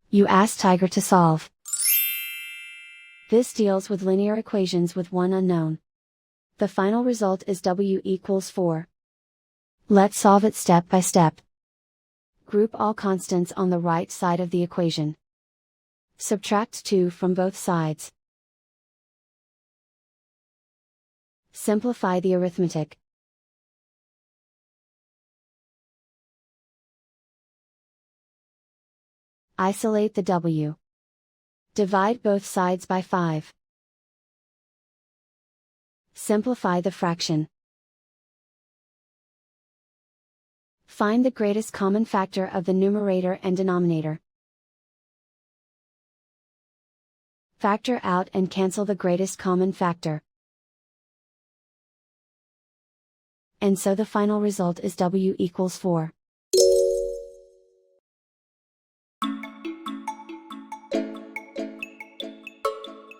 You ask Tiger to solve. This deals with linear equations with one unknown. The final result is w equals 4. Let's solve it step by step. Group all constants on the right side of the equation. Subtract 2 from both sides. Simplify the arithmetic. Isolate the w. Divide both sides by 5. Simplify the fraction. Find the greatest common factor of the numerator and denominator. Factor out and cancel the greatest common factor. And so the final result is w equals 4.